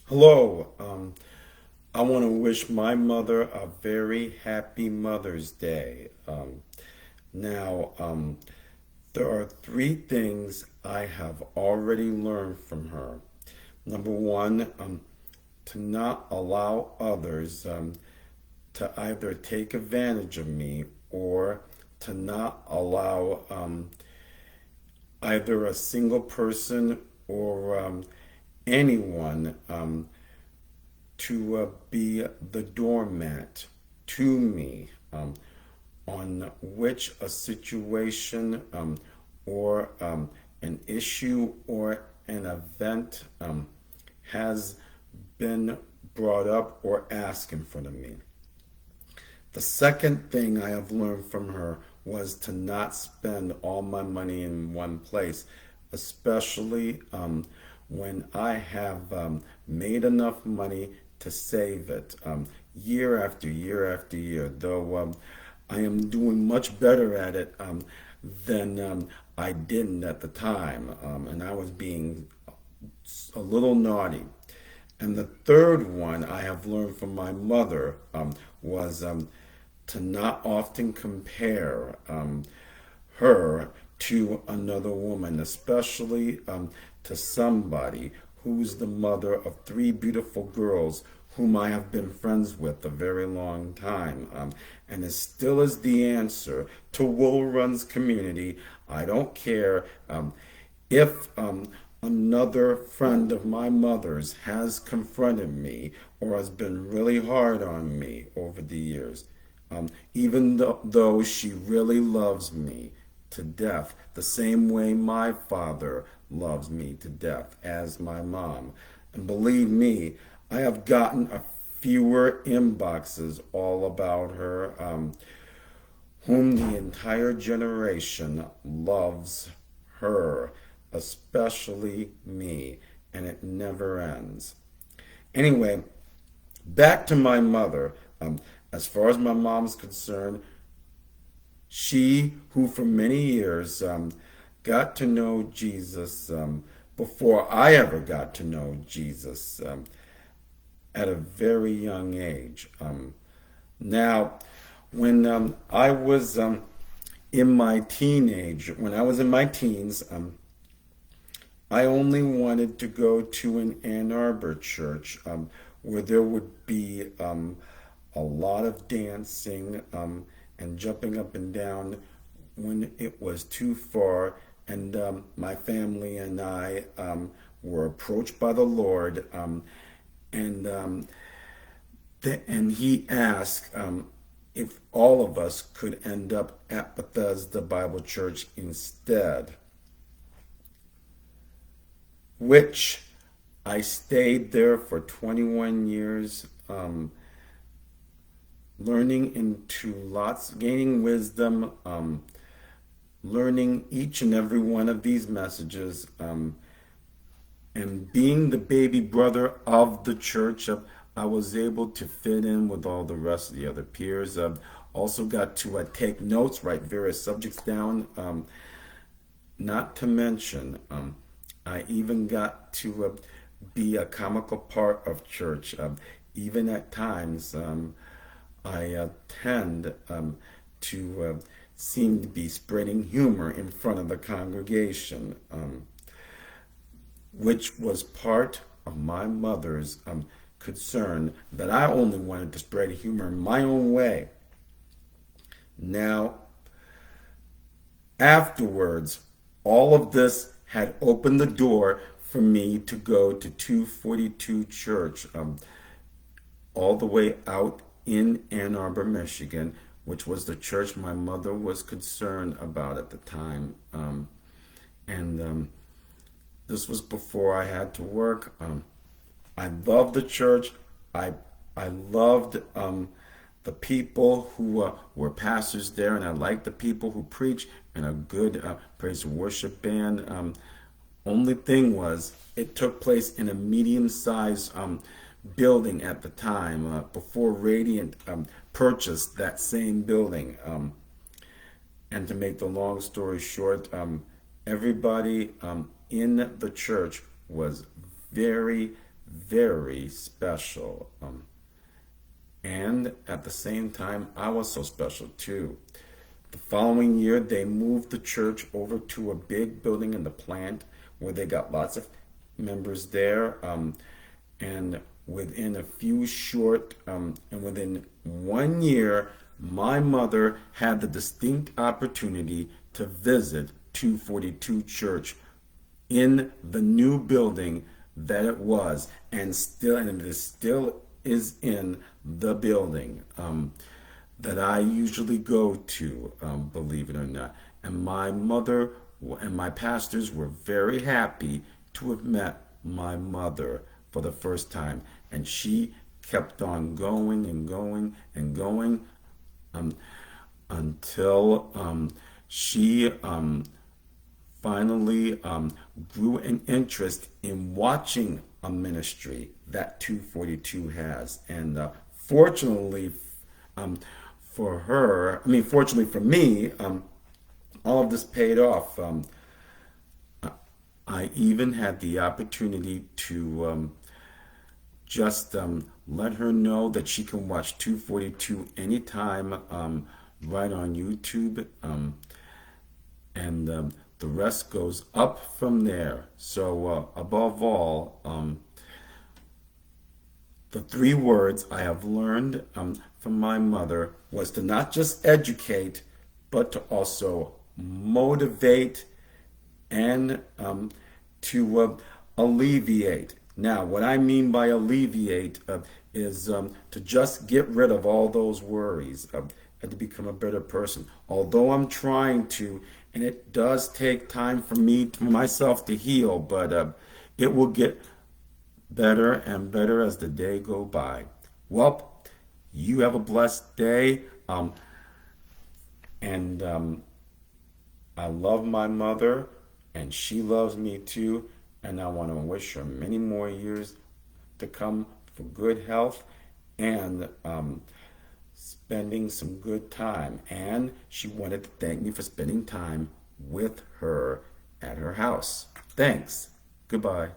Hello. I want to wish my mother a very happy Mother's Day. Now, there are three things I have already learned from her. Number one, to not allow others to either take advantage of me or to not allow either a single person or anyone to be the doormat to me on which a situation or an issue or an event has been brought up or asked in front of me. The second thing I have learned from her was to not spend all my money in one place, especially when I have made enough money to save it year after year after year, though I am doing much better at it than I didn't at the time, and I was being a little naughty. And the third one I have learned from my mother was to not often compare her to another woman, especially to somebody who's the mother of three beautiful girls whom I have been friends with a very long time. And it still is the answer to Wool Runs community. I don't care if another friend of my mother's has confronted me or has been really hard on me over the years, even though she really loves me to death, the same way my father loves me to death as my mom. And believe me, I have gotten a fewer inboxes all about her, whom the entire generation loves her, especially me, and it never ends. Anyway, back to my mother. As far as my mom's concerned, she who for many years got to know Jesus before I ever got to know Jesus at a very young age. Now, when I was when I was in my teens, I only wanted to go to an Ann Arbor church where there would be a lot of dancing and jumping up and down when it was too far. And my family and I were approached by the Lord, and and He asked if all of us could end up at Bethesda Bible Church instead, which I stayed there for 21 years, learning into lots, gaining wisdom, learning each and every one of these messages, and being the baby brother of the church. I was able to fit in with all the rest of the other peers. Also got to take notes, write various subjects down. Not to mention, I even got to be a comical part of church. Even at times, I tend to seem to be spreading humor in front of the congregation, which was part of my mother's concern that I only wanted to spread humor in my own way. Now, afterwards, all of this had opened the door for me to go to 242 Church, all the way out in Ann Arbor, Michigan, which was the church my mother was concerned about at the time. And This was before I had to work. I loved the church. I I loved the people who were pastors there, and I liked the people who preach and a good praise and worship band. Only thing was, it took place in a medium-sized building at the time before Radiant purchased that same building. And to make the long story short, everybody in the church was very, very special. And at the same time, I was so special too. The following year, they moved the church over to a big building in the plant where they got lots of members there. And within a few short, and within 1 year, my mother had the distinct opportunity to visit 242 Church in the new building that it was, and it still is in the building that I usually go to, believe it or not. And my mother and my pastors were very happy to have met my mother for the first time, and she kept on going and going and going um, until she finally grew an interest in watching a ministry that 242 has. And fortunately for her, I mean, fortunately for me, all of this paid off. I even had the opportunity to just let her know that she can watch 242 anytime right on YouTube. And the rest goes up from there. So, above all, the three words I have learned from my mother was to not just educate, but to also motivate and to alleviate. Now, what I mean by alleviate is to just get rid of all those worries and to become a better person. Although I'm trying to, and it does take time for myself to heal, but it will get better and better as the day go by. Well, you have a blessed day, and I love my mother, and she loves me too, and I want to wish her many more years to come for good health and spending some good time. And she wanted to thank me for spending time with her at her house. Thanks. Goodbye.